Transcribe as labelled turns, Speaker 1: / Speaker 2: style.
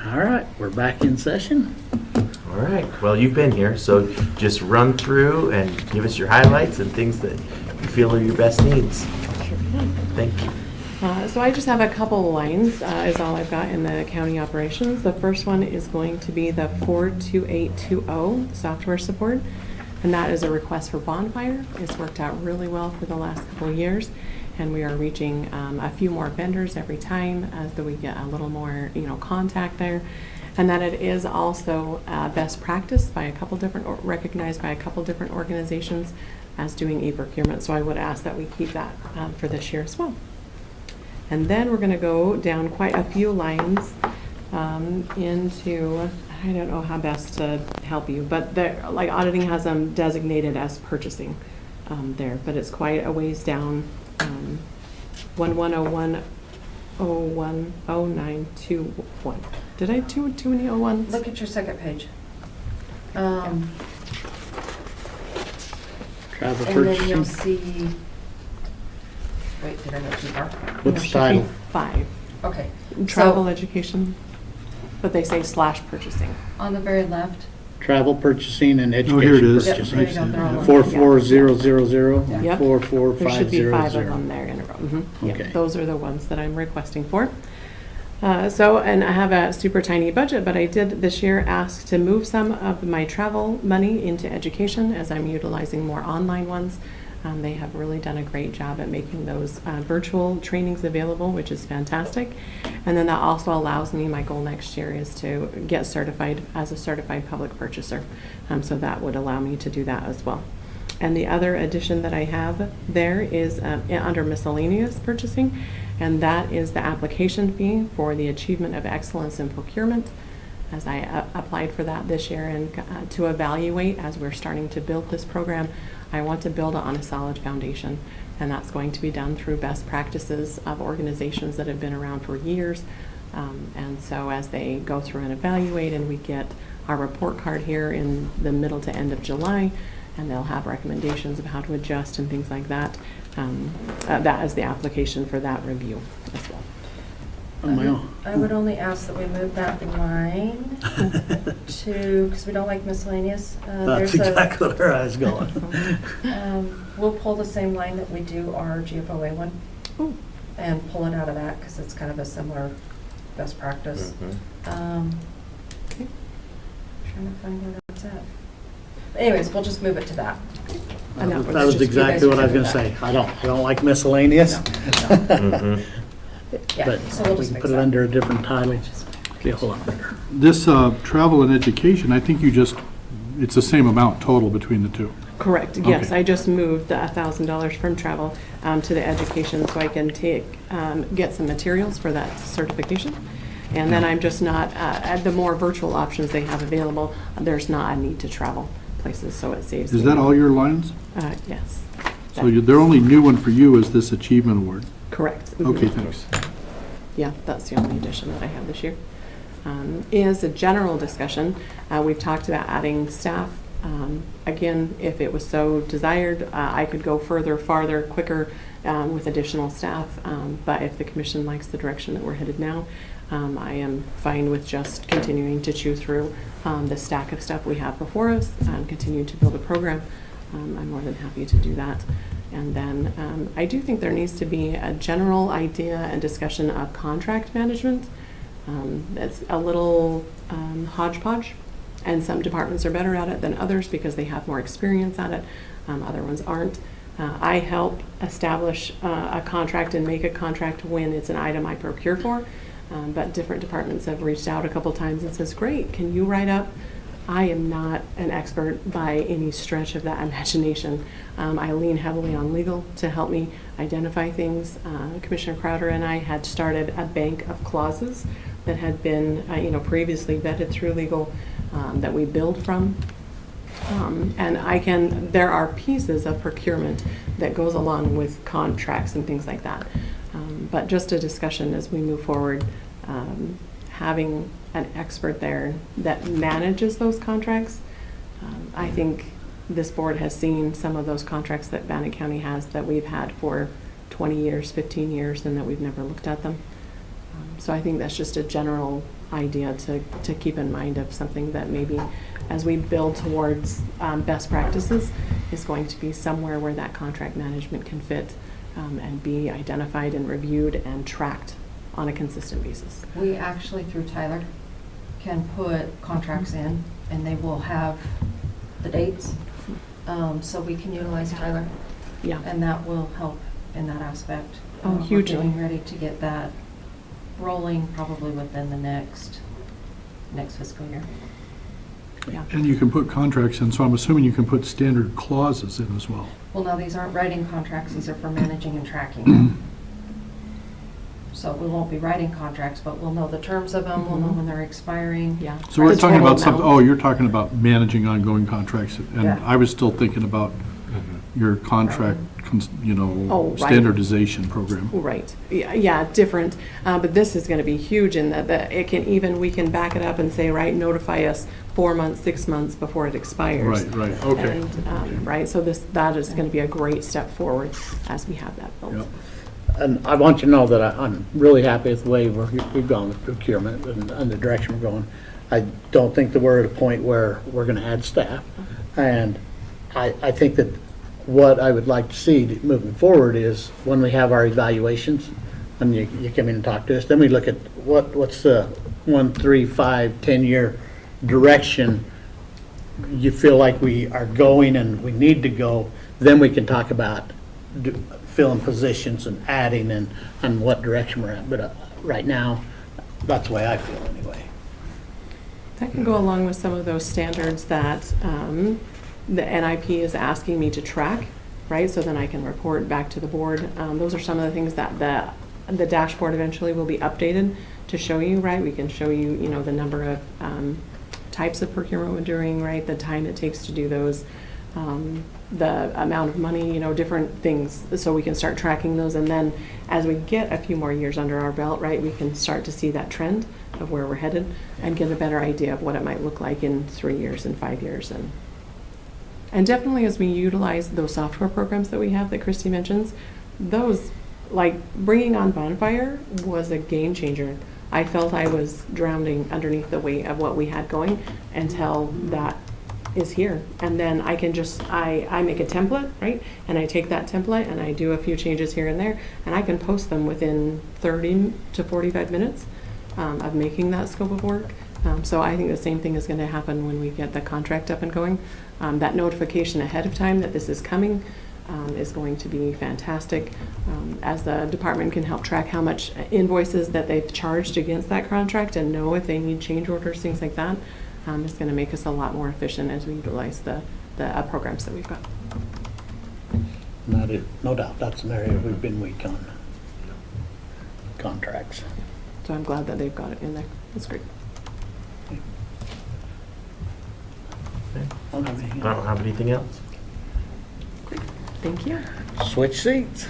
Speaker 1: All right, we're back in session.
Speaker 2: All right, well, you've been here, so just run through and give us your highlights and things that you feel are your best needs.
Speaker 3: Sure can.
Speaker 2: Thank you.
Speaker 3: So I just have a couple lines is all I've got in the county operations. The first one is going to be the 42820 software support, and that is a request for bonfire. It's worked out really well for the last couple of years, and we are reaching a few more vendors every time as we get a little more contact there. And that it is also best practice by a couple different, recognized by a couple different organizations as doing e-procurement. So I would ask that we keep that for this year as well. And then we're going to go down quite a few lines into, I don't know how best to help you, but like auditing has them designated as purchasing there, but it's quite a ways down. 1101010921. Did I do too many 01s?
Speaker 4: Look at your second page.
Speaker 1: Travel
Speaker 4: And then you'll
Speaker 1: purchasing.
Speaker 4: see, wait, did I go too far?
Speaker 1: What's the
Speaker 3: Should be
Speaker 1: title?
Speaker 3: 5.
Speaker 4: Okay.
Speaker 3: Travel
Speaker 4: So,
Speaker 3: education, but they say / purchasing.
Speaker 4: on the very left,
Speaker 1: Travel purchasing and education
Speaker 5: Oh, here it is.
Speaker 4: Yep,
Speaker 1: purchasing.
Speaker 4: there you go, they're all on.
Speaker 1: 44000,
Speaker 3: Yep.
Speaker 1: 44500.
Speaker 3: There should be 5 of them there in a row.
Speaker 1: Okay.
Speaker 3: Yep, those are the ones that I'm requesting for. And I have a super tiny budget, but I did this year ask to move some of my travel money into education as I'm utilizing more online ones. They have really done a great job at making those virtual trainings available, which is fantastic. And then that also allows me, my goal next year is to get certified as a certified public purchaser. So that would allow me to do that as well. And the other addition that I have there is under miscellaneous purchasing, and that is the application fee for the Achievement of Excellence in Procurement. As I applied for that this year and to evaluate as we're starting to build this program, I want to build it on a solid foundation, and that's going to be done through best practices of organizations that have been around for years. And so as they go through and evaluate, and we get our report card here in the middle to end of July, and they'll have recommendations of how to adjust and things like that. That is the application for that review as well.
Speaker 4: I would only ask that we move that line to, because we don't like miscellaneous.
Speaker 1: That's exactly where I was going.
Speaker 4: We'll pull the same line that we do our GFOA one
Speaker 3: Ooh.
Speaker 4: and pull it out of that because it's kind of a similar best practice.
Speaker 3: Okay.
Speaker 4: Trying to find where that's at. Anyways, we'll just move it to that.
Speaker 3: And that
Speaker 1: That was
Speaker 3: just-
Speaker 1: exactly what I was going to say. I don't like miscellaneous.
Speaker 4: Yeah,
Speaker 1: But
Speaker 4: so we'll
Speaker 1: we
Speaker 4: just
Speaker 1: can
Speaker 4: fix
Speaker 1: put it
Speaker 4: that.
Speaker 1: under a different title. Be a whole lot better.
Speaker 5: This travel and education, I think it's the same amount total between the two.
Speaker 3: Correct, yes.
Speaker 5: Okay.
Speaker 3: I just moved the $1,000 from travel to the education so I can get some materials for that certification. And then I'm just not, at the more virtual options they have available, there's not a need to travel places, so it saves.
Speaker 5: Is
Speaker 3: me.
Speaker 5: that all your lines?
Speaker 3: Yes.
Speaker 5: So their only new one for you is this achievement award?
Speaker 3: Correct.
Speaker 5: Okay,
Speaker 3: Mhm.
Speaker 5: thanks.
Speaker 3: Yeah, that's the only addition that I have this year. Is a general discussion. We've talked about adding staff. Again, if it was so desired, I could go farther, quicker with additional staff. But if the commission likes the direction that we're headed now, I am fine with just continuing to chew through the stack of stuff we have before us and continue to build a program. I'm more than happy to do that. And then I do think there needs to be a general idea and discussion of contract management. It's a little hodgepodge, and some departments are better at it than others because they have more experience at it. Other ones aren't. I help establish a contract and make a contract when it's an item I procure for, but different departments have reached out a couple times and says, great, can you write up? I am not an expert by any stretch of that imagination. I lean heavily on legal to help me identify things. Commissioner Crowder and I had started a bank of clauses that had been previously vetted through legal that we build from. And there are pieces of procurement that goes along with contracts and things like that. But just a discussion as we move forward, having an expert there that manages those contracts. I think this board has seen some of those contracts that Bannock County has that we've had for 20 years, 15 years, and that we've never looked at them. So I think that's just a general idea to keep in mind of something that maybe as we build towards best practices is going to be somewhere where that contract management can fit and be identified and reviewed and tracked on a consistent basis.
Speaker 4: We actually, through Tyler, can put contracts in, and they will have the dates, so we can utilize Tyler,
Speaker 3: Yeah.
Speaker 4: and that will help in that aspect.
Speaker 3: Oh,
Speaker 4: We're
Speaker 3: hugely.
Speaker 4: getting ready to get that rolling probably within the next fiscal year.
Speaker 3: Yeah.
Speaker 5: And you can put contracts in, so I'm assuming you can put standard clauses in as well.
Speaker 4: Well, no, these aren't writing contracts, these are for managing and tracking. So we won't be writing contracts, but we'll know the terms of them, we'll know when they're expiring.
Speaker 3: Yeah.
Speaker 5: So we're
Speaker 3: The
Speaker 5: talking
Speaker 3: total
Speaker 5: about something,
Speaker 3: amount.
Speaker 5: oh, you're talking about managing ongoing contracts, and
Speaker 4: Yeah.
Speaker 5: I was still thinking about your contract,
Speaker 3: Oh, right.
Speaker 5: standardization program.
Speaker 3: Right, yeah, different, but this is gonna be huge in that it can even, we can back it up and say, right, notify us 4 months, 6 months before it expires.
Speaker 5: Right, okay.
Speaker 3: And, right, so that is gonna be a great step forward as we have that built.
Speaker 5: Yep.
Speaker 1: And I want you to know that I'm really happy with the way we've gone with procurement and the direction we're going. I don't think that we're at a point where we're gonna add staff. And I think that what I would like to see moving forward is when we have our evaluations, when you come in and talk to us, then we look at what's the 1, 3, 5, 10-year direction you feel like we are going and we need to go, then we can talk about filling positions and adding and what direction we're at. But right now, that's the way I feel anyway.
Speaker 3: That can go along with some of those standards that the NIP is asking me to track, right? So then I can report back to the board. Those are some of the things that the dashboard eventually will be updated to show you, right? We can show you, the number of types of procurement we're doing, right? The time it takes to do those, the amount of money, different things. So we can start tracking those. And then as we get a few more years under our belt, right, we can start to see that trend of where we're headed and get a better idea of what it might look like in 3 years and 5 years. And definitely as we utilize those software programs that we have that Christy mentions, those, like bringing on Bonfire was a game changer. I felt I was drowning underneath the weight of what we had going until that is here. And then I can just, I make a template, right? And I take that template and I do a few changes here and there, and I can post them within 30 to 45 minutes of making that scope of work. So I think the same thing is going to happen when we get the contract up and going. That notification ahead of time that this is coming is going to be fantastic, as the department can help track how much invoices that they've charged against that contract and know if they need change orders, things like that. It's going to make us a lot more efficient as we utilize the programs that we've got.
Speaker 1: No doubt, that's an area we've been weak on, contracts.
Speaker 3: So I'm glad that they've got it in there. That's great.
Speaker 1: I don't have anything
Speaker 2: I don't have anything else.
Speaker 3: Thank you.
Speaker 1: else. Switch seats.